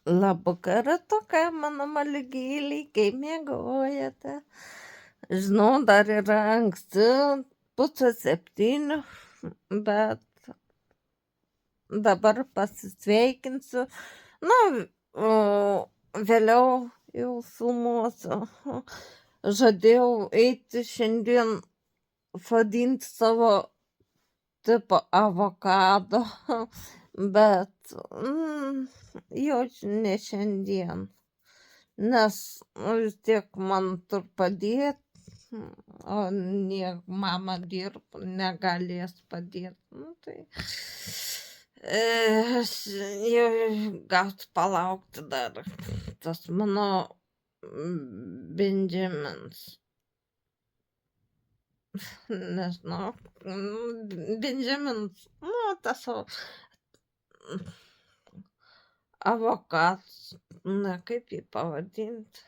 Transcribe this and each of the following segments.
Labvakara tokia mano maligėliai, kaip miegojate. Žinau, dar yra anksti, 6:30, bet dabar pasisveikinsiu. Na, o vėliau jau filmuosiu. Žadėjau eiti šiandien sodinti savo tipo avokado, bet jau ne šiandien, nes vis tiek man tur padėt, o mama negalės padėt. Nu, tai aš jau gausiu palaukti dar. Tas mano Benjamins. Nežinau. Benjamins. Nu, tas avokadas. Na, kaip jį pavadinti?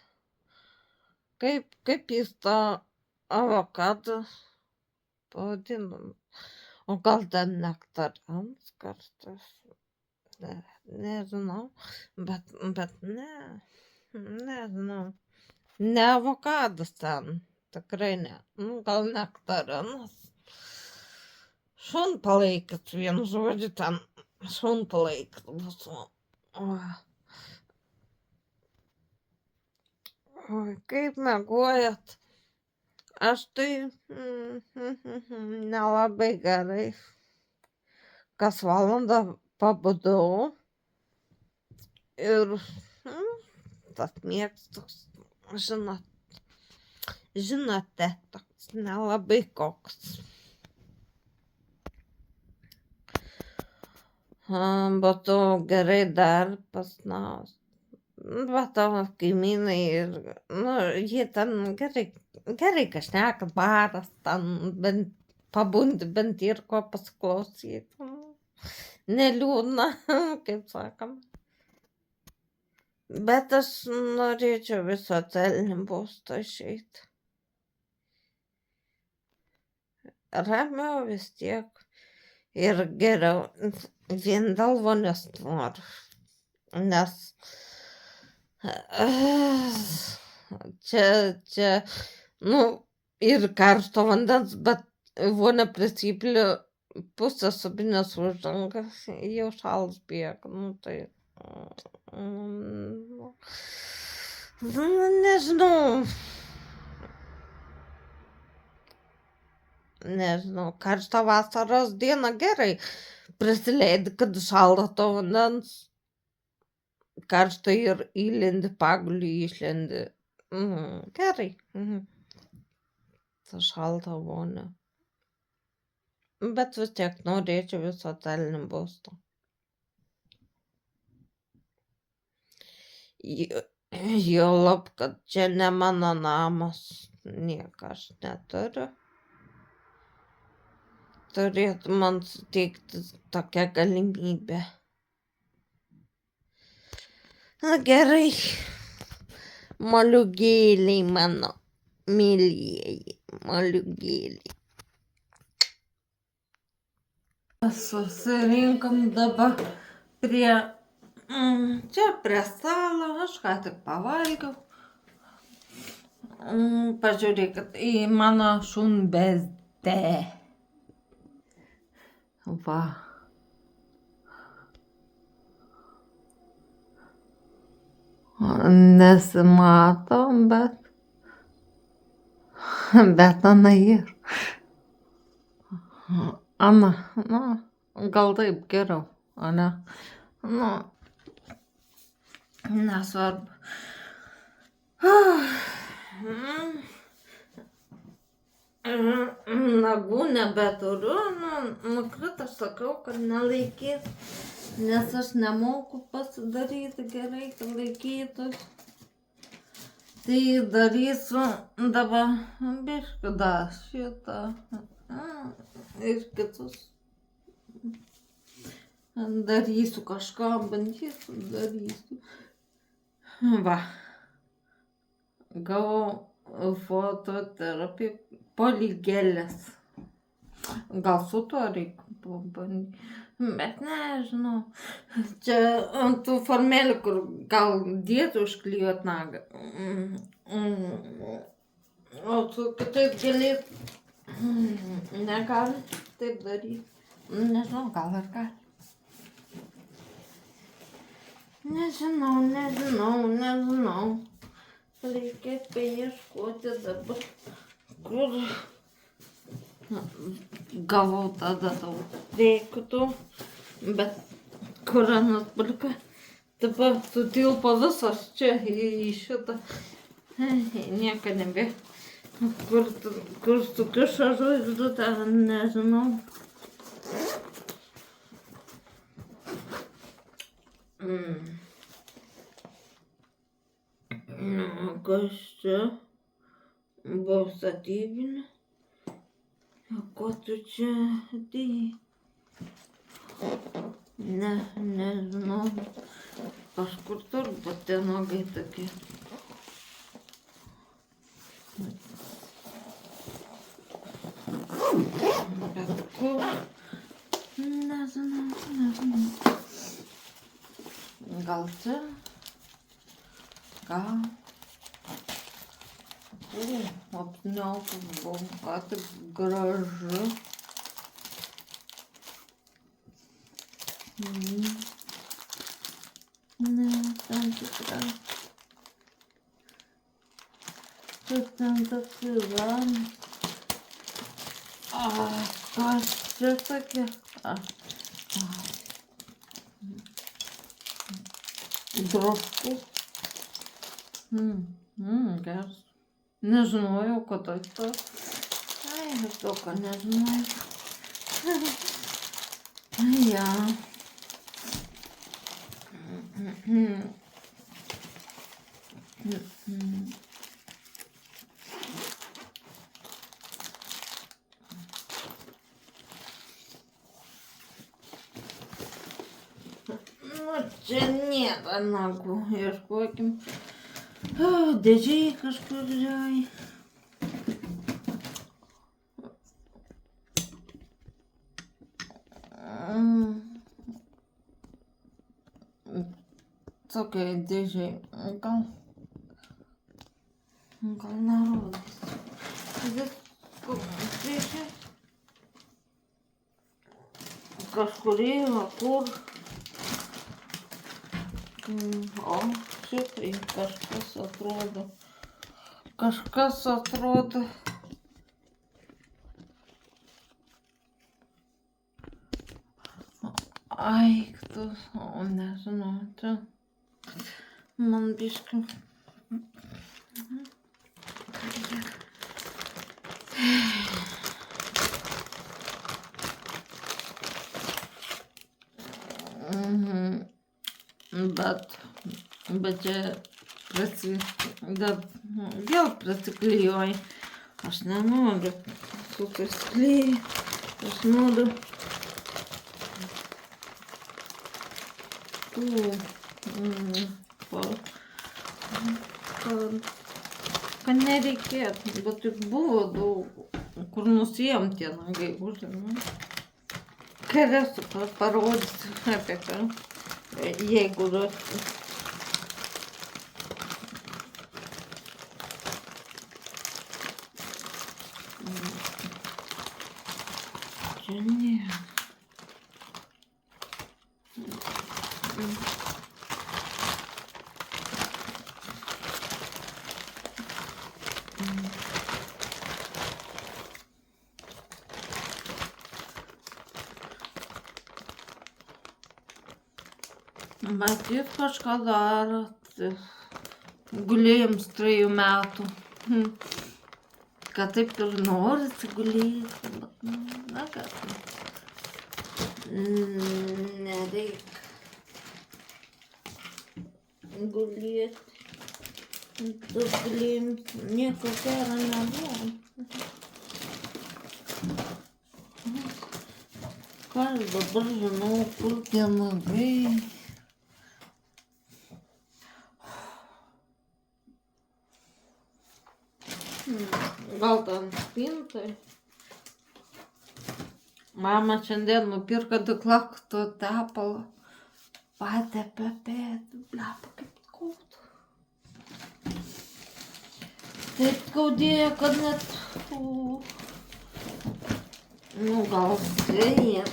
Kaip jis tą avokadą pavadino? O gal ten nektarams kartais? Nežinau. Bet ne. Nežinau. Ne avokadas ten. Tikrai ne. Nu, gal nektarinas. Šunpalaikis, vienu žodžiu, ten šunpalaikis bus. Oi, kaip miegojat? Aš tai nelabai gerai. Kas valandą pabudau ir tas miegas toks, žinote, toks nelabai koks. Bet to gerai dar pasnaus. Bet tavo kaimynai ir, jie ten gerai kažneka, baras, ten bent pabundi, bent ir ko pasiklausyti. Neliūdna, kaip sakam. Bet aš norėčiau į socialinį būstą išeiti. Ramiau vis tiek. Ir geriau, vien dėl vonios noriu. Nes čia, ir karšto vandens, bet vonia prisipilė pusę subinės uždangas, jau šalas bėga, tai nežinau, karštą vasaros dieną gerai prisileidi, kad šalta to vandens. Karšta ir įlendi, pagulį išlendi. Gerai. Ta šalta vonia. Bet vis tiek norėčiau į socialinį būstą. Juolab, kad čia ne mano namas. Nieko aš neturiu. Turėtų man suteikti tokią galimybę. Na gerai, moliūgėliai mano, mylieji, moliūgėliai. Susirinkom dabar prie stalo, aš ką tik pavalgiau. Pažiūrėkit į mano šunbezdę. Va. Nesimato, bet Ana ir. Ana, gal taip geriau, ane? Nesvarbu. Nagų nebeturiu, nukrito, sakiau, kad nelaikys, nes aš nemoku pasidaryti gerai, kad laikytus. Tai darysiu dabar biškį dar šitą ir kitus. Darysiu kažką, darysiu. Va. Gavau fototerapiją, polygėlės. Gal su tuo reikia pabandyti. Bet nežinau. Čia ant tų formelių, kur gal dėtų užklijuot nagą. O tu kitaip galėt. Negali taip daryti. Nežinau, gal ir gali. Nežinau. Reikia paieškoti dabar, kur gavau tada daug reiktų, bet kur nutpirka. Dabar sutilpo visas čia į šitą. Nieko nebe. Kur sukiša žvaigždutę, nežinau. Kas čia? Buvo statybinė. Ko tu čia atėjai? Nežinau. Kažkur turbūt tie nagai tokie. Bet kur? Nežinau. Gal čia? Gal? Apniaukus buvo, tik gražu. Ne, ten tikrai. Čia ten toks yra. Kas čia tokia? Drožkus. Geras. Nežinojau, kad to. Ai, aš to, ką nežinojau. Ja. Nu, čia nėra nagų. Ieškokim. Dėžiai kažkur žai. Tokia dėžiai. Gal nerodys. Dėžiai. Kažkur yra, kur. O, šitai kažkas atrodo. Aiktus, o nežinau, čia man biškai. Bet čia vėl prasiklijuoja. Aš nenoriu su tais klijai. Aš noriu kad nereikėtų, bet juk buvo daug, kur nusijom tie nagai užėmė. Galėsiu parodyti apie ką, jeigu rasiu. Čia ne. Matyt, kažką darot. Gulėjom 3 metų. Kad taip ir norisi gulėti. Na ką tai. Nereik gulėti. Tas gulėjimas nieko gero nebuvo. Ką aš dabar žinau, kur tie nagai. Gal ten spintai. Mama šiandien nupirko 2 lakto tepalą. Patepė pėdų. Blepa, kaip skauda. Taip skaudėjo, kad net... Nu, gal sėja.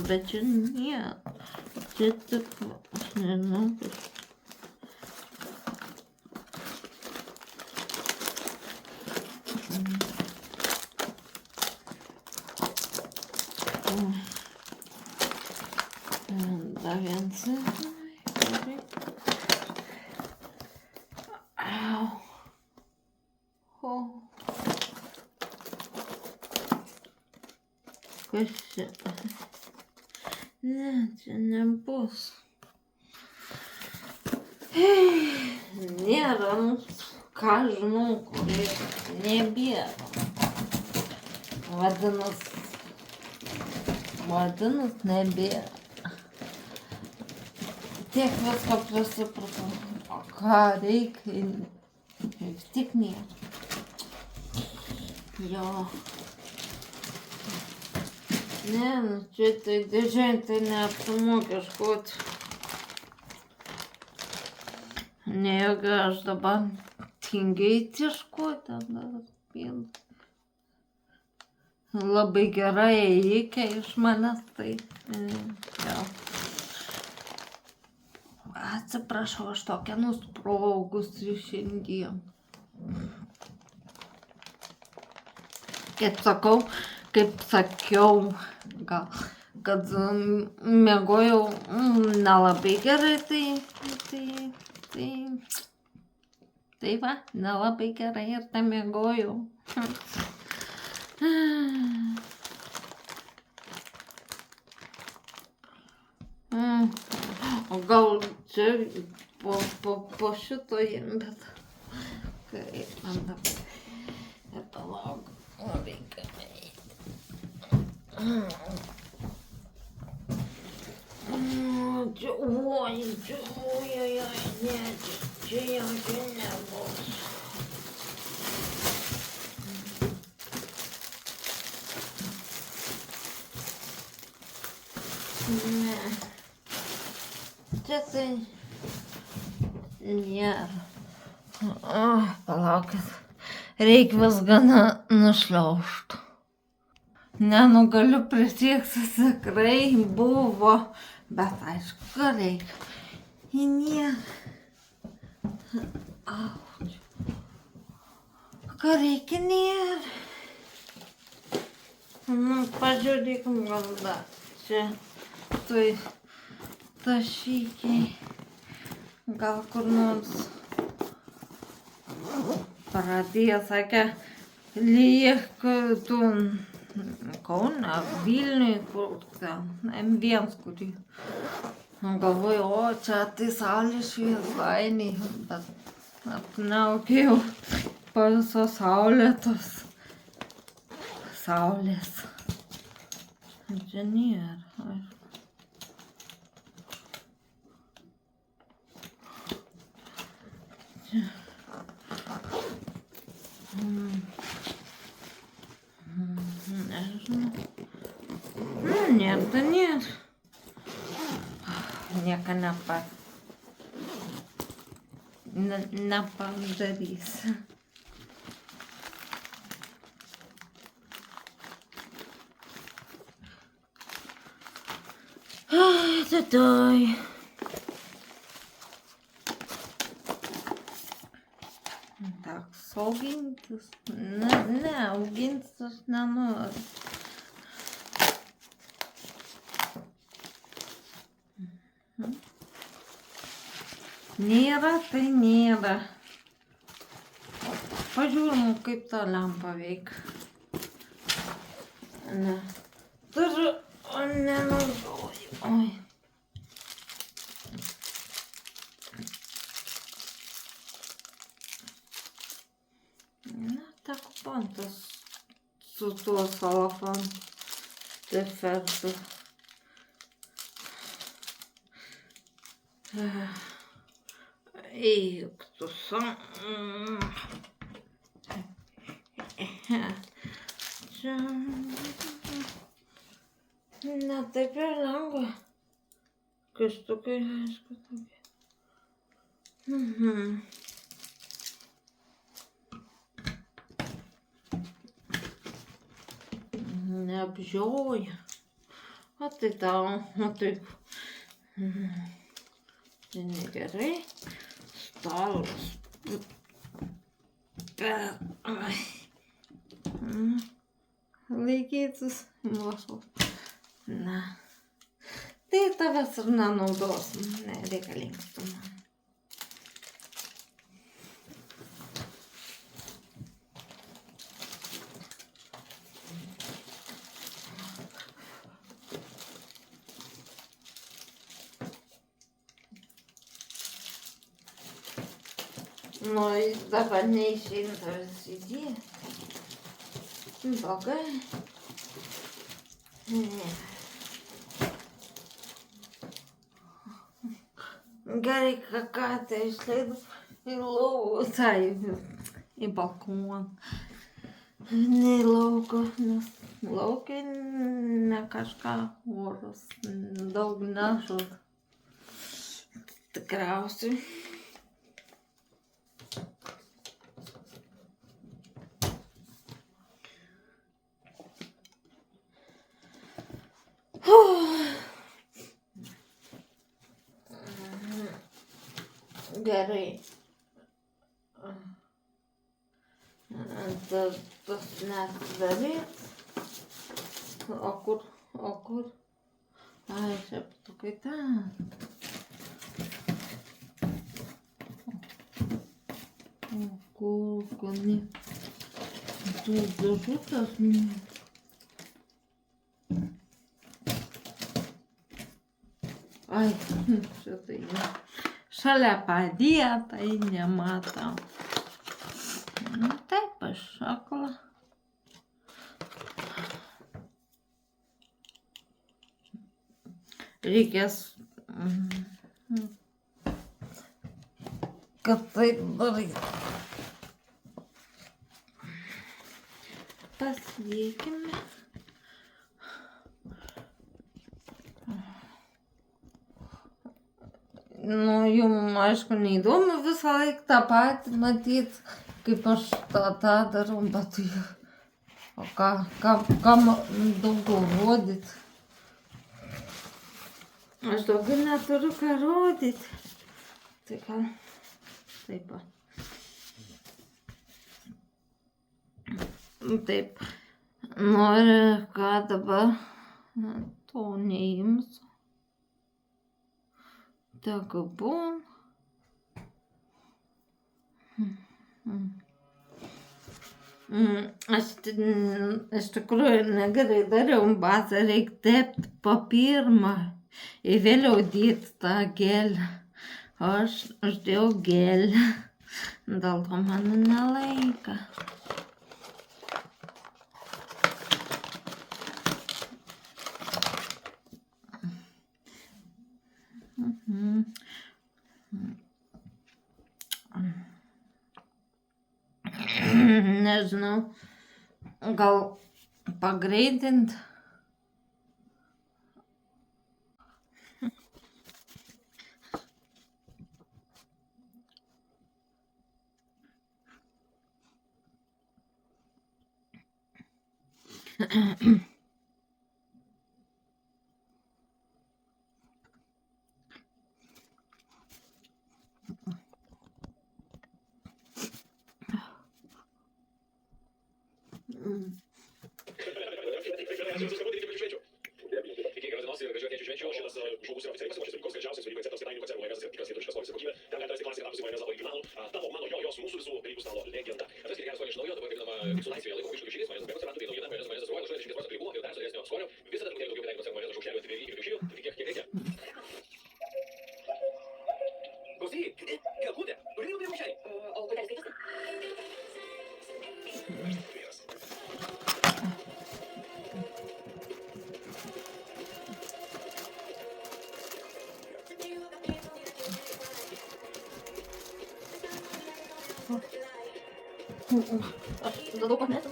Bet čia ne. Čia tik... Aš nežinau, kaip... Dar vienas. Gerai. Au. O. Kas čia? Ne, čia nebus. Nėra, nu, ką žinau, kur nebėra. Vadinas nebėra. Tiek viską prisipratau. O ką reikia? Vis tik nėra. Jo. Ne, nu čia tai dėžiai, tai neapsimoka ieškoti. Nejaugi aš dabar tingiai ieškoti. Labai gerai reikia iš manęs, tai jau. Atsiprašau, aš tokia nusprogusi šiandien. Kaip sakiau, gal, kad miegojau nelabai gerai, tai va, nelabai gerai ir tai miegojau. O gal čia po šito, bet kaip man dabar palauk, reikia eiti. Oi, ne, čia jau nebus. Ne. Čia tai nėra. Palaukit. Reik viską nušliaužt. Ne, nu galiu prisiekti, tikrai buvo. Bet aišku, ką reikia. Nėra. Auč. Ką reikia, nėra. Nu, pažiūrėkim, gal dar. Čia. Tai tašykiai. Gal kur nors pradėjo, sakė, liek tu Kaune, Vilniui, kur ten, M1, kurį. Galvoju, o čia tai saulė šviesainiai, bet apniaukėjau po viso saulėtos saulės. Čia nėra, aišku. Nežinau. Nėra, tai nėra. Nieko nepadarys. Tai. Так, augintis. Ne, augintis aš nenoriu. Nėra, tai nėra. Pažiūrim, kaip ta lempa veikia. Ne. Turiu, o nenaudoju. Oi. Tak pantas su tuo salafanu defektu. Eik tu Ne taip ir lengva. Kištukai, aišku, tokie. Neapžioja. O tai tau, o tai... Tai negerai. Stalas. Laikytis mūsų. Na. Tai tavęs ir nenaudosim. Nereikalingas tu man. Nu, dabar neišeina tavęs įdėti. Blogai. Gerai, ką tai išleidau į lauką, į balkoną. Ne į lauką, nes laukai ne kažką oras daug nežada. Tikriausiai. Gerai. Tas neatidaryt. O kur? Ai, šeptukai ten. O kur ne? Tos dėžutės ne. Ai, šitai ne. Šalia padėta, nematau. Nu, taip, aš akla. Reikės, kad taip daryt. Pasidėkime. Nu, jums, aišku, neįdomu visą laiką tą patį matyt, kaip aš tą darau, bet o kam daugiau rodyt? Aš daugiau neturiu ką rodyti. Tai ką? Taip. Taip. Noriu, ką dabar to neimsiu. Так, бум. Aš iš tikrųjų negerai dariau bazą, reikia tepti papirmą ir vėliau dėti tą gelę. Aš dėjau gelę, dėl to man nelaika. Nežinau, gal pagreitint. žmogus yra oficialiai pasiruošęs veikos greičiausias velykų receptas kėdainių konservų majonesas ir tikras lietuviškas skonis ir kokybė. Ten galite rasti klasiką tapusi majonezo originalų. Tavo, mano, jos, mūsų visų velykų stalo legenda. Atrasti geras skonį iš naujo, dabar gaminama su laisvėje laikomu iššūkiu žygis, majonezas atsirado tai naujiena, majonezas ruoja 80% riebumo ir dar sudėsnio skonio. Visada truputėlį daugiau kėdainių konservų majonezo šaukštelių atviri ir kiaušinių, tik kiek reikia. Klausyk, galbūt, kuri jau prie maišelį? O putelis skaitosi? Dadau pat net.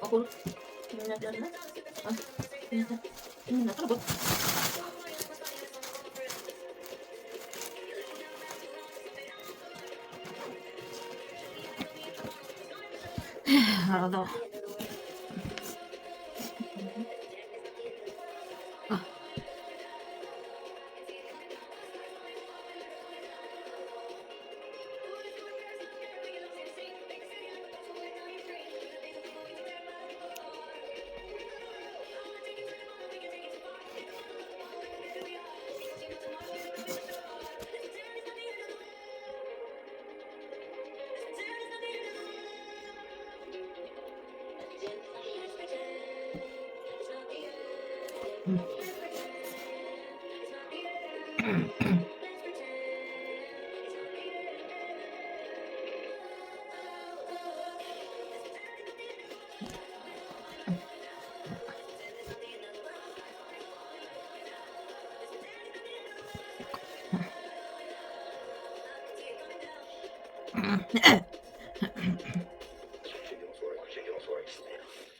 Okul. Minatörler. Minatör bu. Arada.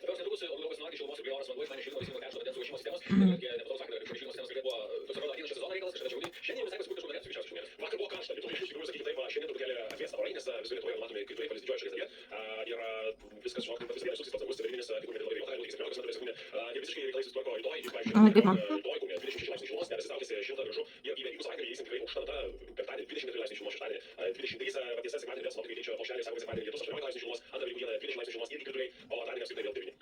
Apie netrukus Europos naktį šilumos ir bioras vanduo iš manęs šildymo veiksmų peršoka dėl suvešimo sistemos. Nepatogu sakė, kad šildymo sistemos kalbė buvo toks atrodo ateinančią sezoną reikalas, kažkada šiaudį. Šiandien visai pasibūt kažkur norėtų greičiausiai šunėlis. Vakar buvo karšta, Lietuvoje iš tikrųjų sakyti taip, šiandien truputėlį atvėsta orai, nes visur Lietuvoje matomi krituliai palis didžioji šalies dalyje. Ir viskas, žinok, patys geriausias suksis pats dangus, civilinis, kai kur netoli vėliau, gali būti 17 metrų per sekundę. Ir visiškai reikalai susitvarko rytoj, pavyzdžiui, rytoj, Kaune 26 laipsnių šilumos, debesis traukiasi šilta gražu. Ir į Velykų savaitgalį įeisim tikrai aukšta nata, penktadienį 24 laipsnių šilumos, šeštadienį 23, tiesa, sekmadienį vėl sinoptikai keičia po šalį, sako sekmadienį lietus 18 laipsnių šilumos, antrą Velykų dieną 20 laipsnių šilumos ir krituliai, o antradienį apskritai vėl 9.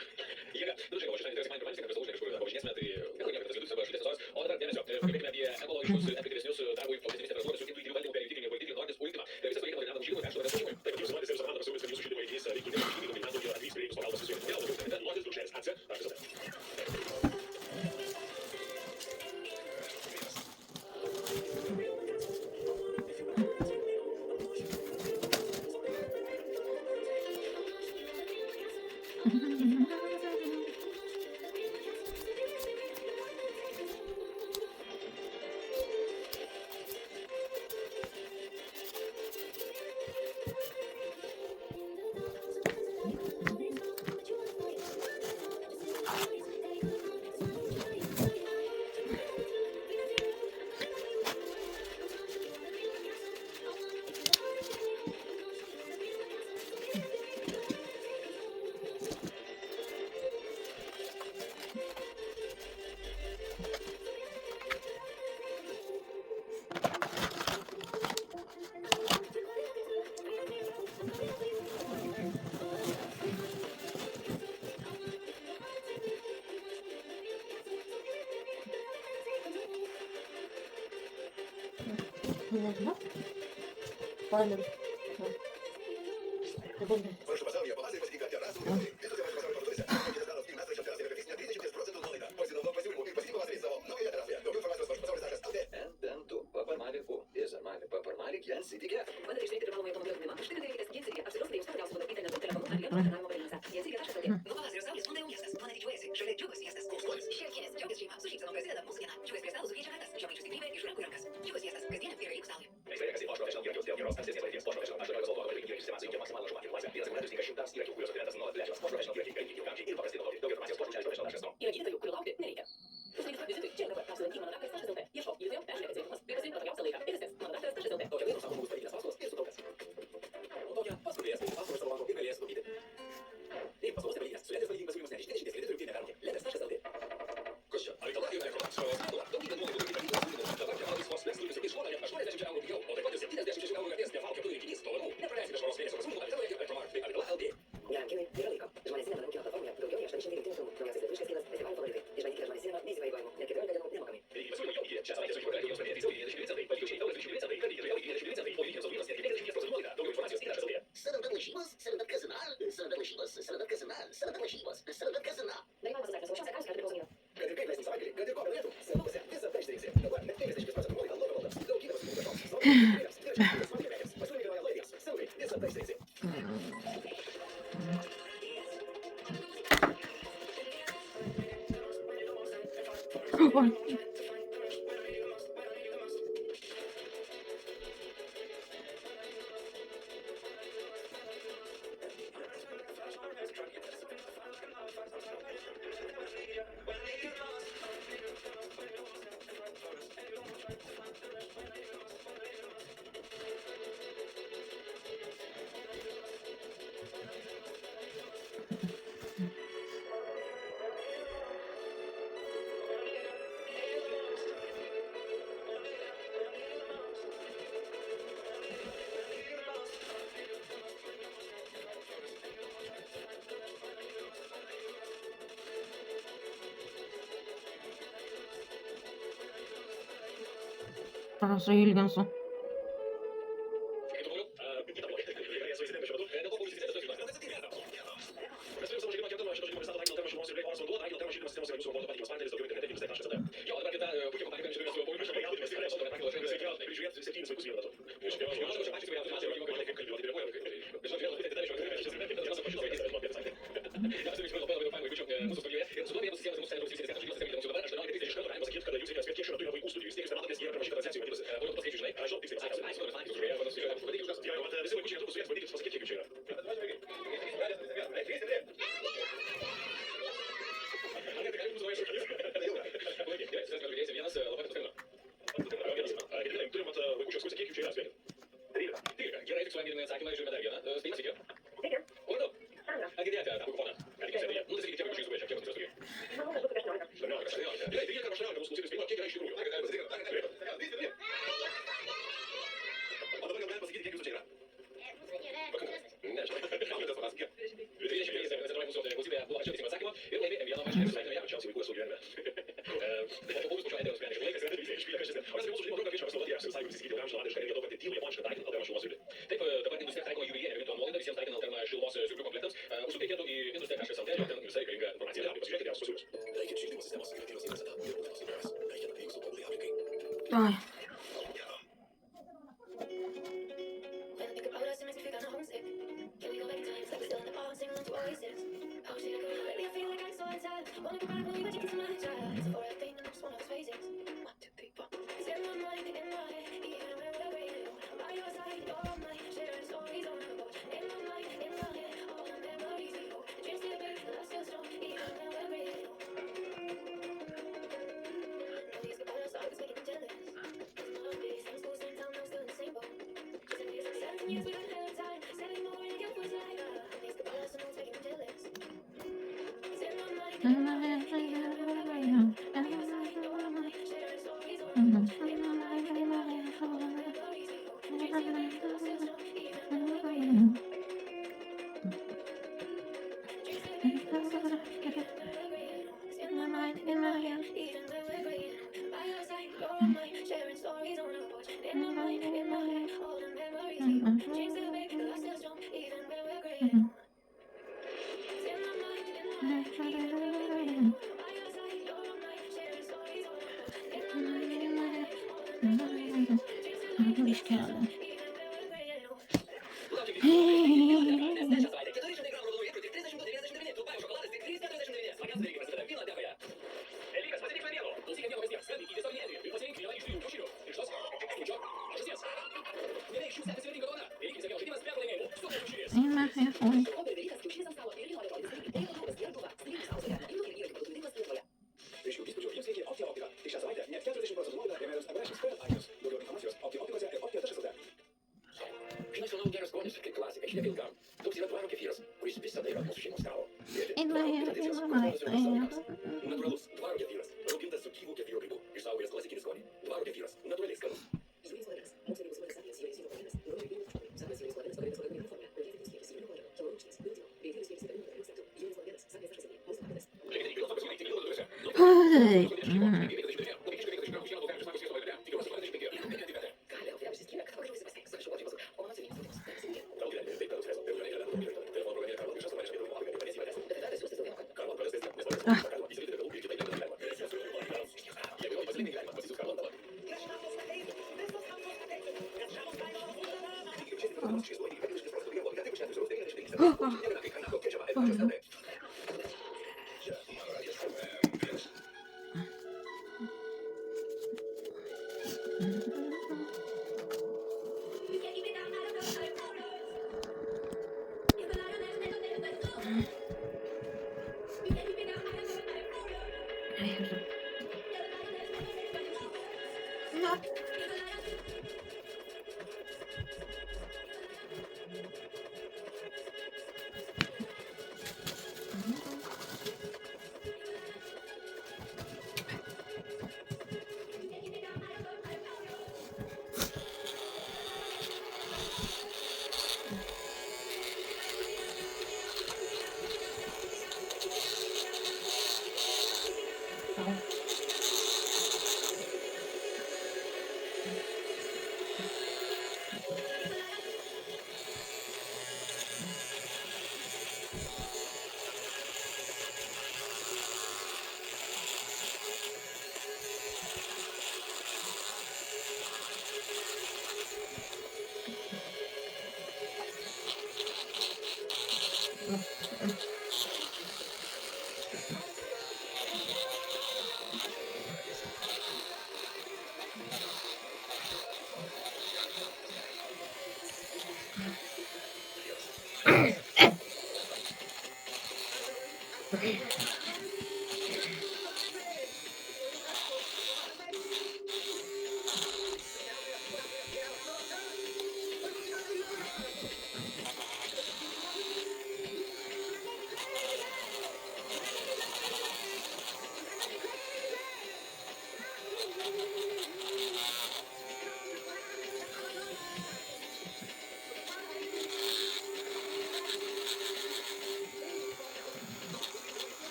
Jėga, nu žiūrėk, o šeštadienį sekmadienį pamatysim, kad prie kažkur važinėsime, tai niekur niekur tas vidus arba šiltesnis oras. O dabar dėmesio, pakalbėkime apie ekologiškus, efektyvesnius darbui aukštesnės temperatūros, sukintų įvairių valdymų, periodinių ir norintys užimtimą. Visas reikia pagrindinam šildymui, peršoka dėl sujungimui. Taip, jūs matėte, kad jūsų šildymo įrenginys reiktų nepažymėti dominantų ir atvyks prie jūsų pagalbos susijungti. Vėl daugiau internete, nuotis brūkšnelis AC. Прошу pasaulyje pavasarį pasitikėti rasų rūmai. Visose važiuose parduotuvėse. Kitas daras ir mes trečiam tęsime investinę 30% nuolaidą. Pasinaudok pasiūlymu ir pasitik pavasarį savo naujoje terasoje. Daugiau informacijos varžpasaulis.lt. Ententu paparmaliku, izarmali paparmalik, jens įtikė. Bandai išveikti privalomąjį automobilio draudimą, užtikrinti reikės Jensirija. Apsidrausti jūs daugiausiai būtų internetu, telefonu ar klientų aptarnavimo pareigose. Jensirija.lt. Nuo pavasario saulės bunda jau miestas. Tuo nedidžiuojasi. Šalia džiugas miestas. Koks skonis? Šilkinės. Džiugas šeima. Su šypsenom prasideda mūsų diena. Džiugas prie stalo sukeičia kartas. Žemaičių stiprybė iš rankų į rankas. Džiugas miestas. Kasdien ir Velykų saulė. Ekstremekasi po profesional įrankius dėl geros ankstesnės patirties po profesional. Aš rezultato įrankių sistema sujungia maksimalų žmonių laisvę. Vienas akumuliatorius tinka šimtams įrankių, kurios atrimentas nuolat plečiamas. Po profesional įrankiai ilgamžiai ir paprastai naudoti. Daugiau informacijos portalas. Yra gydytojų, kurių laukti nereikia. Užsiregistruok vizitui čia ir dabar. Apsilankyk mano daktaras.lt. Ieškok gydytojo, peržiūrėk atsilikimus. Ir pasirink patogiausią laiką. Ir viskas. Mano daktaras.lt. Tokia laiko sako žmogus pareiginės paskolas ir sutaukas. O tokia paskubės, paskolas savo banko ir galės sutaupyti. Taip, paskolos nepalyginęs. Su Ledės valdybimas pasiūlymus net iš 20 kreditorių ir nepermokė. Ledės.lt. Kas čia? Reikalauju ekonomikos. Daugybė nuolaidų ir ypatingų pasiūlymų. Dabar keliautis vos lės turi išmokė 80 eurų pigiau, o taip pat ir 76 eurų vertės nevalgo keturių rinkinys. Dovanų. Nepraleiskite švaros mėnesio pasiūlymų. Elektromarkt.lt. Garantinai yra laiko. Žmonės cinema rungtynių platformoje daugiau nei 800 rinktinių filmų. Naujausias lietuviškas kinas, festivalio favoritai. Išbandykite žmonės cinema be įsipareigojimų. Net 14 dienų nemokamai. Pasiūlymai jau įgyja. Šią savaitę su įvairiais jums pradėti saugiai 20 centai. Palygiaučiai euras 20 centai. Kredito jau įgyja 20 centai. O lygiams augimas net 50% nuolaida. Daugiau informacijos į Sąnauda lažybos, sąnauda kazinal, sąnauda lažybos, sąnauda kazinal, sąnauda lažybos, sąnauda kazinal. Dalyvavimas azartiniuose lošimuose gali sukelti priklausomybę. Kad ir kaip leistum savaitgalį, kad ir ko benorėtum, senukuose visą tai išsirinksi. Dabar net 50% nuolaida Loto valdas. Daugybė pasiūlymų gražoms. Pasiūlymai galioja laimėms. Senukai visą tai išsirinksi. Prašau ilginsų. Ai. Iškeliam. Natūralus dvaro kefyras. Raugintas su gyvų kefyro grybu. Išsaugojęs klasikinį skonį. Dvaro kefyras. Natūraliai skanus.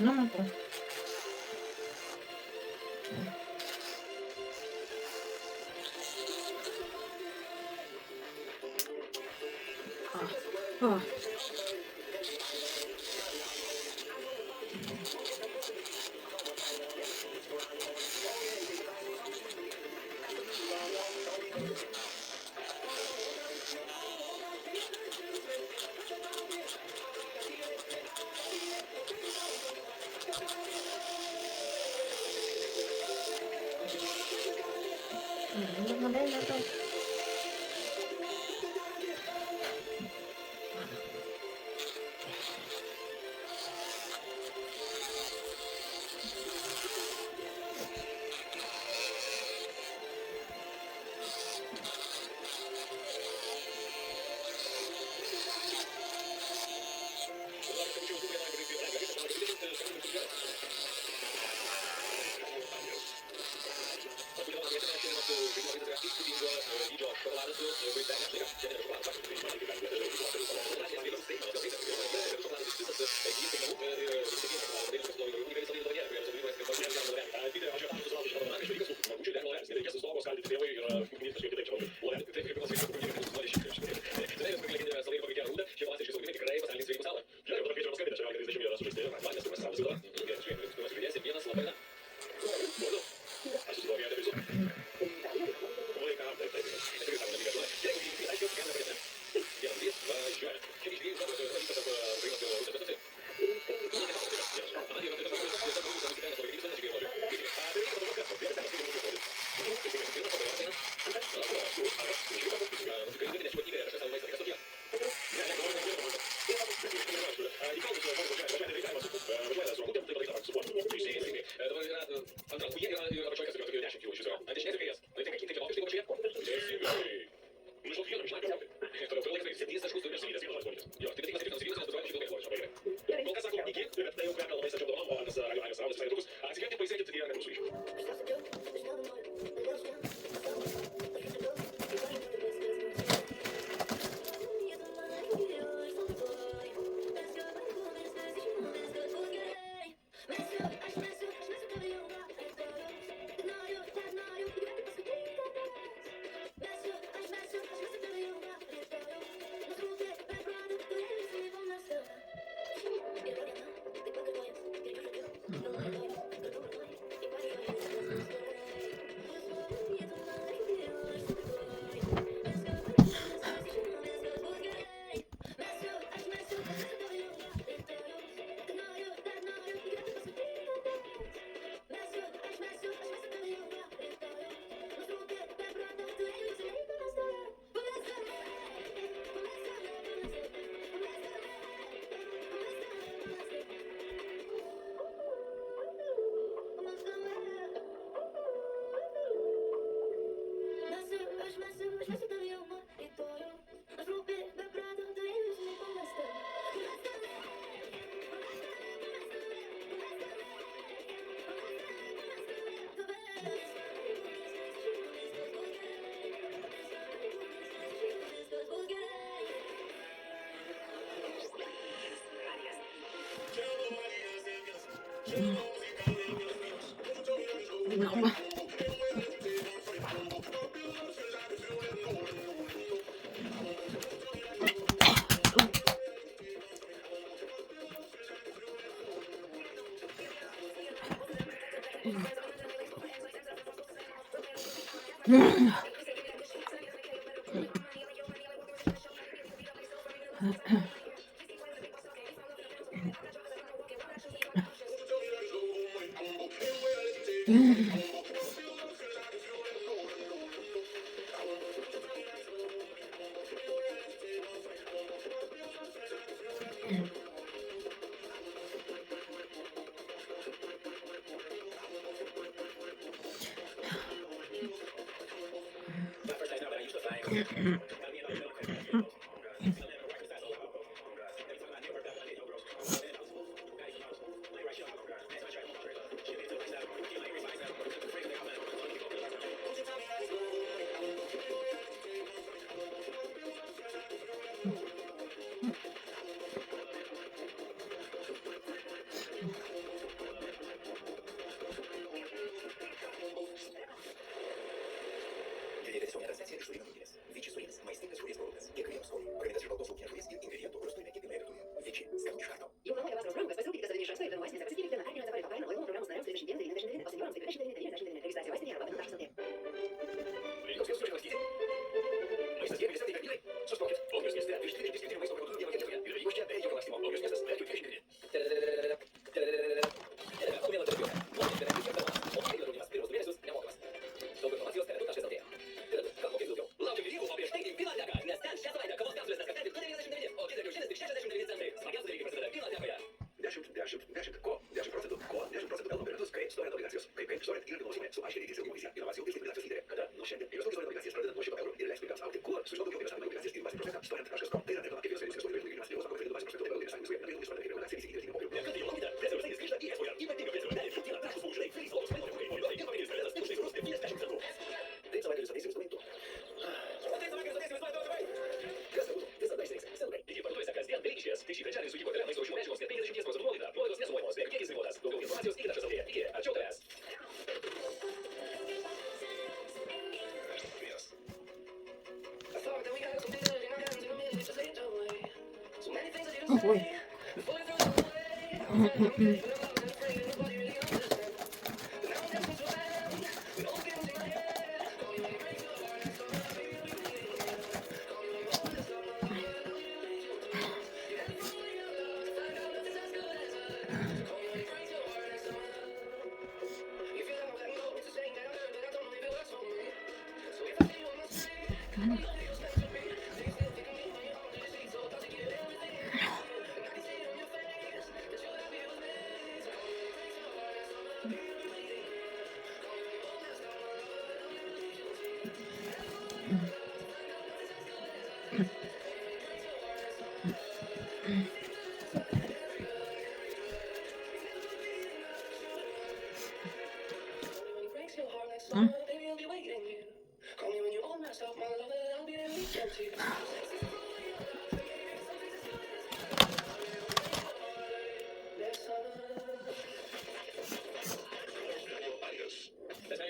No me acuerdo. Oh. No. Ingredientes soñadas series Surina Núñez. Vichy Surinas, mais simples Surinas produtas. Que criamos com. Organização de consumo Surinas e ingrediente Rosturi que tem Vichy, скажем шартом. И уголовный вопрос программы спасибо, когда заведешь расходы, но власти запустили, на радио забрали попали, но программу знаем, следующий день, и начали, после норм, следующий день, регистрация власти, работа на нашей стране. Рекомендую слушать власти. Мы со всеми листами кабины. Соспокит. Огнес место. Вещь ты дискретируем из того, где мы делаем. И его счет, ее властимо. Огнес место. Дай тут вещь кабины. Тысячи граждан судьи Квадратной с общим решением скорпения защитить способ молода. Молода с несумой мозга. Какие из информации и наша ассамблея. Икеа. Отчет ТС. Ой.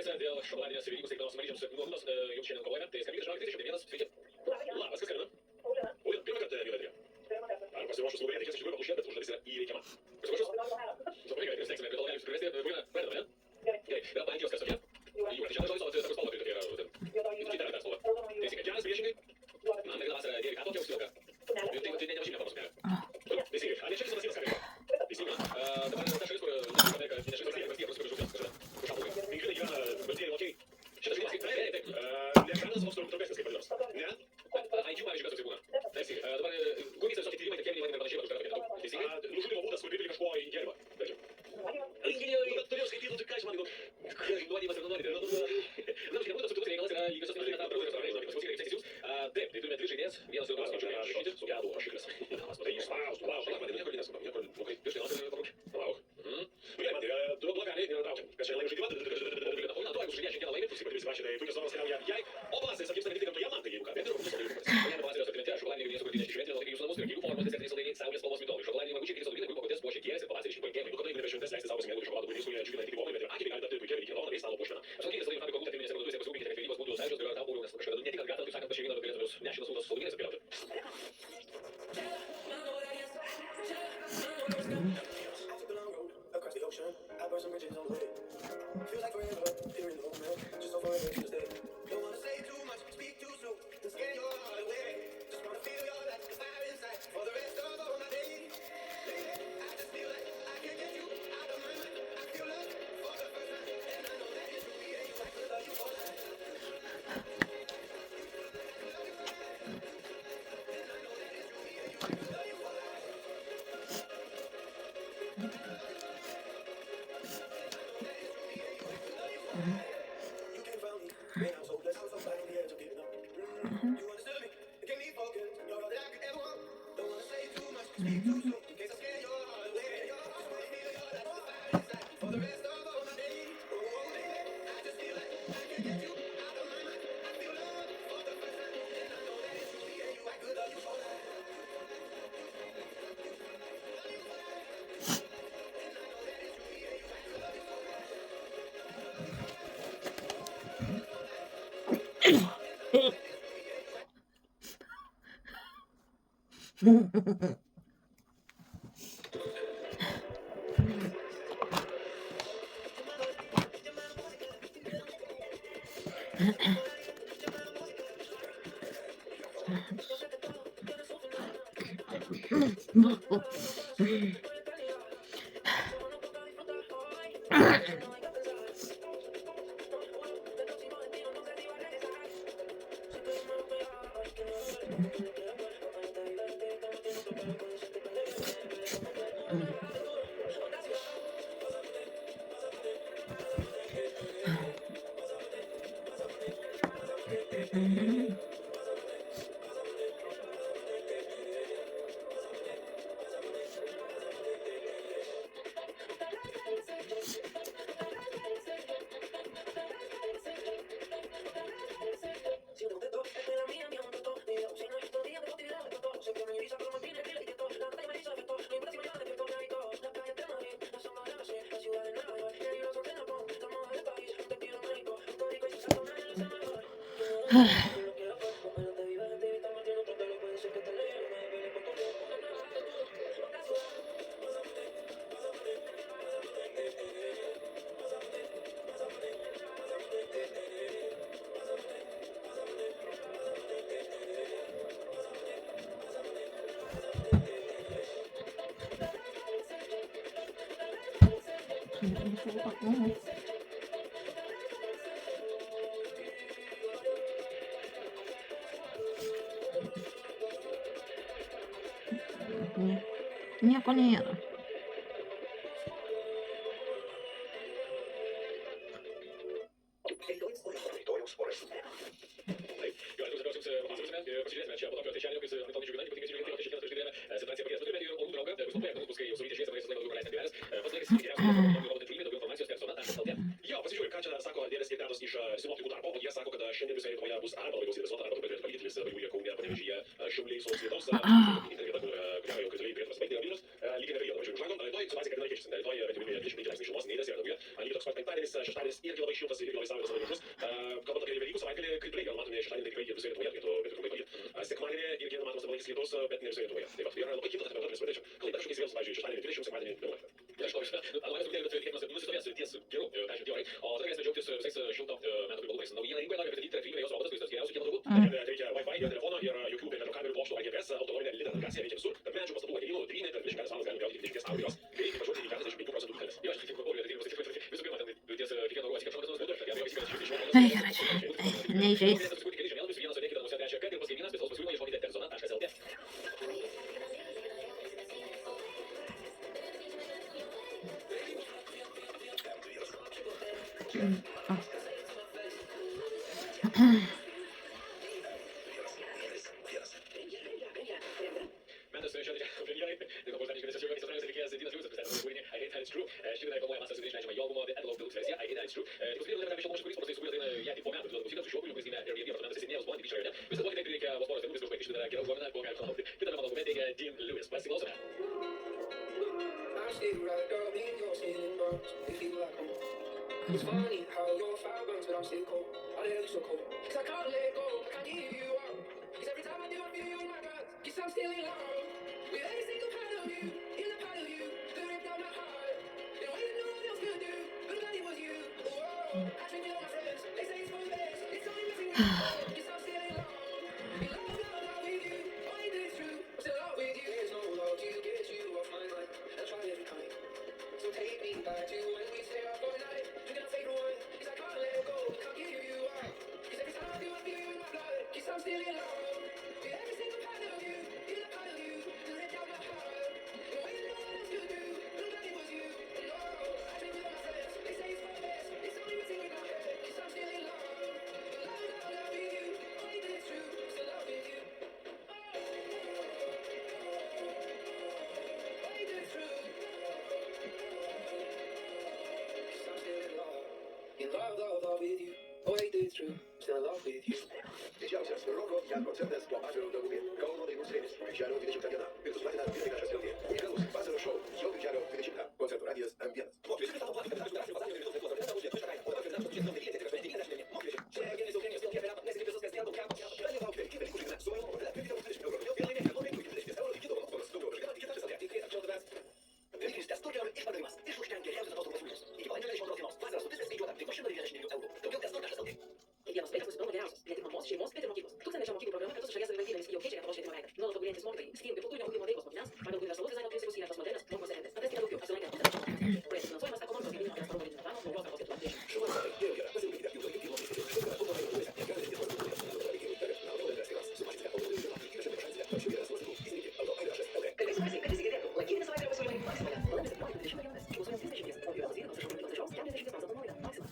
Отдел шоколаде с Верикусом, с Маризом, с Гугнос, Юрчиным, Ковалем, ты скамьи, жак, ты еще примерно светит. Ла, вас скажи, Оля, первый как Юрий. А после вашего слова, я сейчас живу, получаю, это уже написано и тема. После вашего? Запрыгай, ты секс, предполагаешь, привести, вы, правильно, да? Да, пойдем, скажи, я. Юра, ты сейчас должен такой стол, ты читаешь это слово. Ты себе тянешь, вещи, нам на вас, Дерек, а то тебе успелка. Ты не научи меня по-русски. Ты себе, а я сейчас спросил, скажи. Ты себе, давай, Наташа, не наши друзья, я просто скажу, скажи. Ты я, окей. Сейчас же маски, для экрана звук сторону другая, скажи, пожалуйста. Да? А иди, парень, как ты сегодня. Ты себе, давай, губиться, все-таки, ты не кем не военный, потому что я тоже. Ты себе, нужно его воду, сколько ты the long road across the ocean. I burn some bridges on the way. Feels like forever here in the moment, just so forever to stay. Don't wanna say too much, speak too slow, and scare your heart away. Just wanna feel your light, the fire inside for the rest of all my days. Baby, I just feel like I can't get you out of my mind. I feel love for the first time, and I know that it's true. Yeah, you I could love you for life. You came found me when I'm so blessed. I was right on the edge of giving up. You understood me, it gave me focus. You're all that I could ever want. Don't wanna say too much, speak too slow, in case I scare your heart away. Just wanna feel your light, the fire inside for the rest of all my days. Oh, baby, I just feel like I can't get you out of my mind. I feel love for the first time, and I know that it's true. Yeah, you I could love you for life. Nieko nėra. Rytojaus oras. Jo, pasižiūrėjau, ką čia sako Dėdės ir Tetos iš sinoptikų darbo, o jie sako, kad šiandien visoje Lietuvoje bus arba labiau debesuota, arba turėtų palydėtis Vilniuje, Kaune, Panevėžyje, Šiauliai, Sausio lietaus, vienintelė vieta, kur griauja krituliai turėtų pasibaigti yra Vilnius, lygiai nebejo, dabar žiūriu žago, rytoj situacija kardinaliai keičiasi, rytoj Vilniuje 25 laipsnių šilumos, neįdės yra daugiau, lygiai toks pat penktadienis, šeštadienis irgi labai šiltas, irgi labai saulėtas, labai gražus, kalbant apie Velykų savaitgalį, krituliai, gal matome šeštadienį tikrai visoje Lietuvoje turėtų trumpai palyti. Sekmadienį irgi numatomas labalaikis lietus, bet ne visoje Lietuvoje. Taip pat yra labai kintantis temperatūros pradėčiau. Klaipėda kažkokiais vėl, pavyzdžiui, šeštadienį 20, sekmadienį 11. Aš žinau, Alvainas truputėlį, bet tikėkimės, kad nusistovės ties geriau, peržiūrėti orai. O tada galėsime džiaugtis visais šilto metų privalumais. Naujiena rinkoje nori pristatyti trilyvėjos robotas, kuris geriausių kieno draugų. Reikia Wi-Fi, telefono ir jokių perimetro kamerų, bokštų ar GPS, autonominė lidl navigacija veikia visur. Tarp medžių pastatų atėjimų, trynė, per 24 valandas galime gauti tik 10 aurijos. Reikia važiuoti iki 45% dūkelės. Jo, aš tik pagalvoju, kad visų pirma, ten ties kiekvieno oro atsiprašau, kad nors būtų, kad abejo visi Neįžeis. It's funny how your fire burns, but I'm still cold. I let you so cold. Cause I can't let go, I can't give you up. Cause every time I do, I feel you in my guts. Guess I'm still in love with every single part of you, in the part of you. dog to get you off my mind. I try every time. So take me back to when we stay up all night. Do not take the one, 'cause I can't let go, can't give you up. 'Cause every time I do, I feel you in my blood. 'Cause I'm still in love with every single part of you. Feel a part of you to let down my heart. And when no one else could do, nobody was you. And no, I dream with my friends. They say it's for the best. It's only written in my head. 'Cause I'm still in love. Love with you. Only this true. Still love with you. Only this true. 'Cause I'm still in love. In love with you. Oh, ain't this true? Still in love with you. Didžiausias roko jam koncertas po atviru dangumi Kauno dainų slėnis. Birželio 20 diena. Virtus platina ir viešas LT. Unikalus vasaros šou jau birželio 20. Koncertų radijas M1. Rinkitės turgelio išpardavimas. Išlukštenk geriausias atostogų pasiūlymus. Iki balandžio 20 dienos. Vasaros sutartis skaičiuota 190 eurų. Daugiau testur.lt. Kiekvienas vaikas nusipelno geriausios, ne tik mamos, šeimos, bet ir mokyklos. Tūkstantmečio mokyklų programa kartu su šalies savivaldybėmis jau keičia Lietuvos švietimo veidą. Nuolat tobulėjantys mokytojai, skirti kultūrinio ugdymo veiklos mokiniams, pagal universalaus dizaino principus įrengtos modernios mokymosi erdvės. Atraskite daugiau, apsilankę tūkstantmečio mokyklose. Projektas finansuojamas ekonomikos gaivinimo ir atsparumo didinimo plano naujos kartos lietuva 20. Kad įsigirdėtų, lankytinis savaitgalio pasiūlymai Maksimoje. Balandžio 17-20 dienomis. Balsuojant 30, o bilietas įrengtas iš 40% nuolaida. Maksima.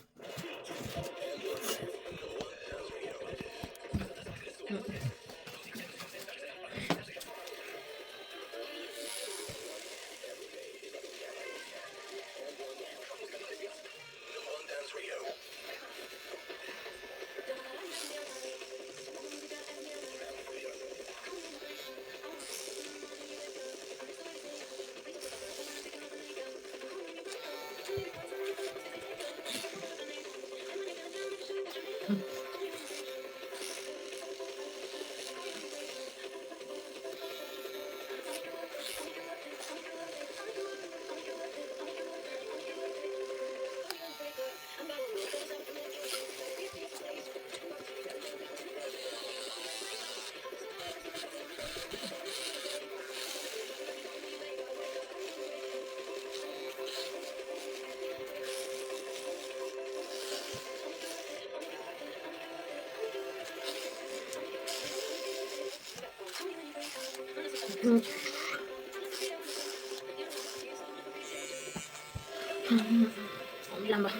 Lamba.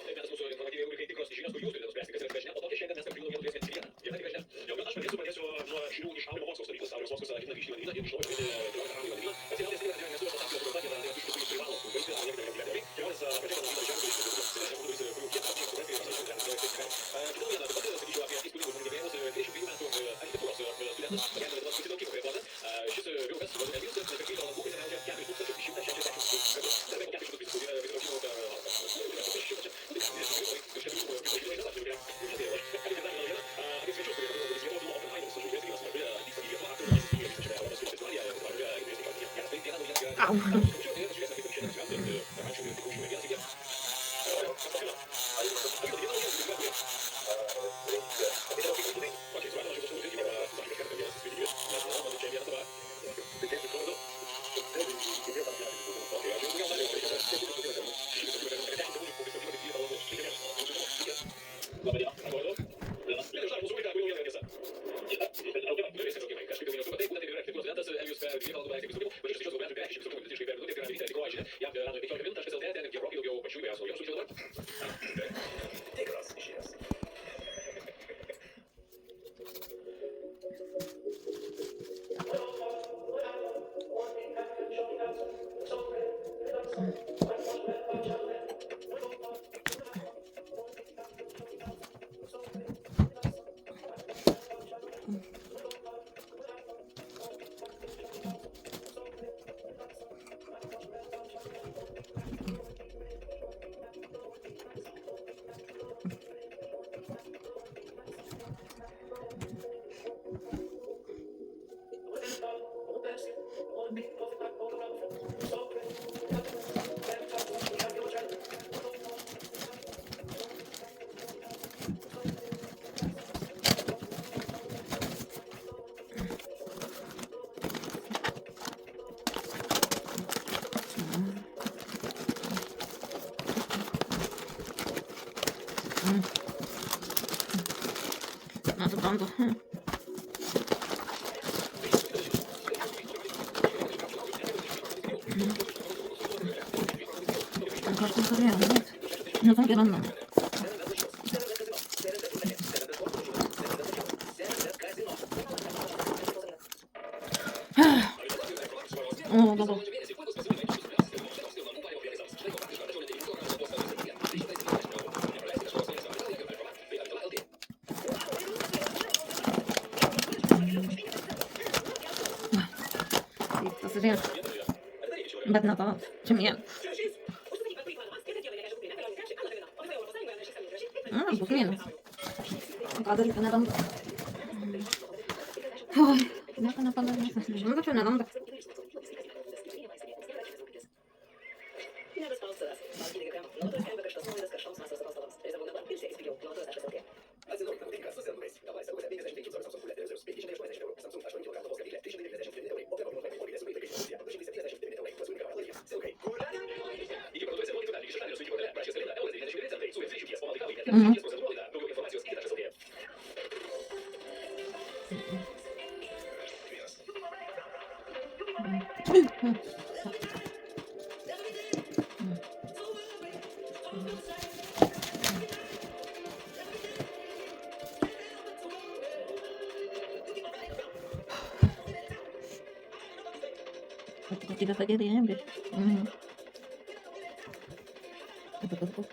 Metas mūsų informatyviai rubrikai tikros žinios, kur jūs turite nuspręsti, kas yra tikra žinia, po to šiandien mes tarp jų vienu turėsime tik vieną. Viena tikra žinia. Jog aš pradėsiu nuo žinių iš Aurio Mockaus stovyklos. Aurio Mockaus ketina grįžti į Madridą ir iš naujo pradėti 14 ramųjį Madridą. Pasiriausias tai yra nesu aš ataskaitą dokumentą, yra iš tikrųjų privalo užbaigti ar niekada reguliariai. Kelionės pradžia nuo Madrido ženklų, kurių kiek apčiai studentai yra kita naujiena, taip pat sakyčiau apie įspūdingus gebėjimus 25 metų architektūros studentas pagelbėjo Lietuvos Kūčių mokykloje. Šis vyrukas vadovėlis per valandų įsileidžia 4160 dar beveik 400 pritraukimų per радует пятерка.lt, где Европе любил большую ясу. Я слушаю, Tik raz is jas. Надо банду. Кажется, скорее, нет. Не так рано. О, да, да. Посмотри. Беднота. Чем я? Буквально. Падали на банду. Ой, я на банду. Ну, зачем на банду? Угу. Tidak saja dia ambil. Betul.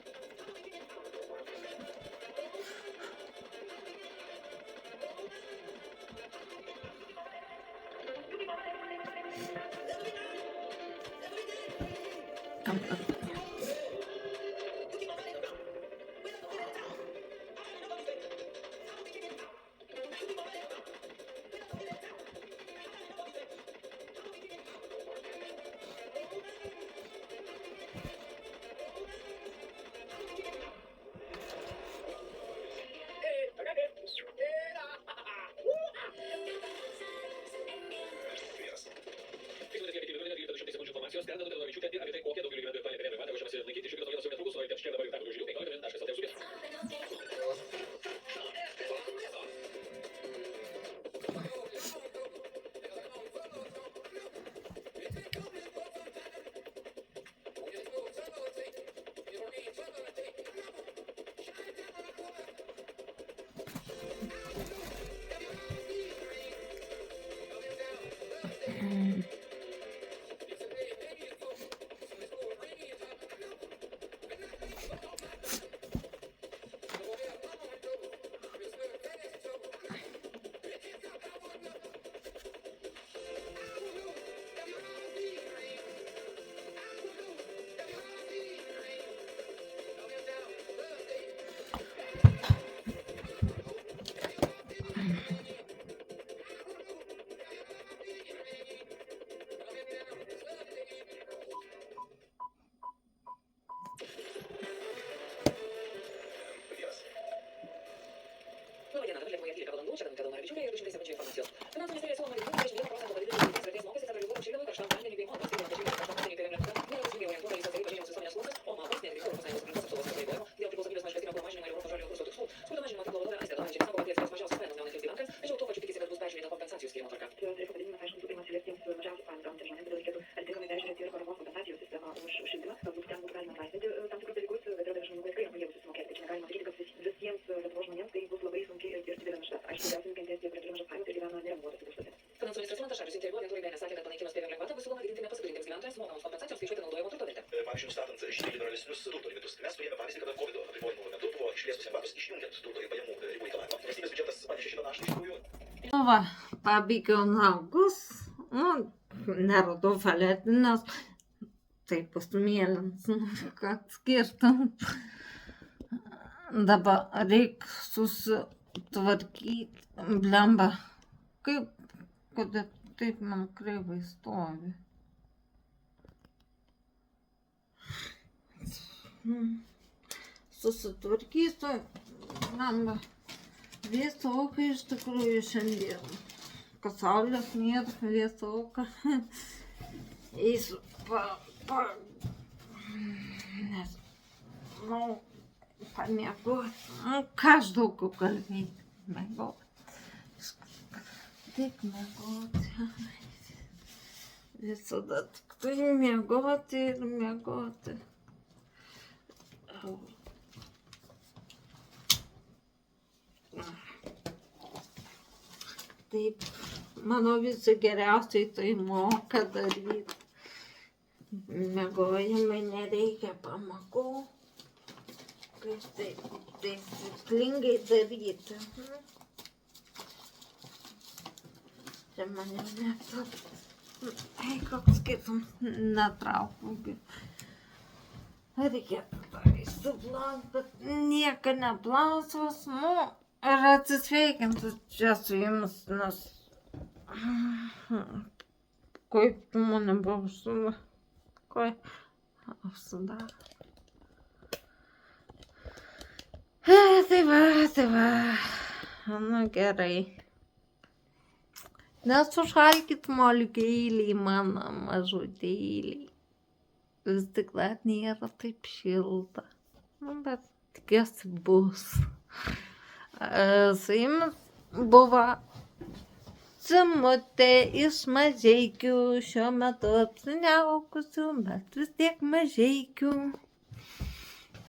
va, pabaigiau nagus, nu, neradau violetinės, tai bus mėlynas, nu, kad skirtum. Dabar reik susitvarkyti, blemba, kodėl taip man kreivai stovi. Susitvarkysiu, blemba, vėsoka iš tikrųjų šiandien, kad saulės nėra, vėsoka. Eisiu nes, nu, pamiegot, ką aš daugiau kalbėti, miegot, tik miegoti, visada tik turi miegoti ir miegoti. Taip, mano visi geriausiai tai moka daryti. Miegojimai nereikia pamokų, kaip taip tikslingai daryti. Čia mane netraukia. Ei, koks skirtum, netraukiu. Reikėtų tai suplaut, bet nieka neplausvas, nu, ir atsisveikinti čia su jumis, nes kaip tu mane bausina. Ko apsidaro. Tai va, nu gerai. Nesušalkit molkeiliai mano mažutėliai. Vis tik dar nėra taip šilta. Nu, bet tikiuosi bus. Su jumis buvo Simutė iš Mažeikių, šiuo metu apsiniaukusių, bet vis tiek Mažeikių.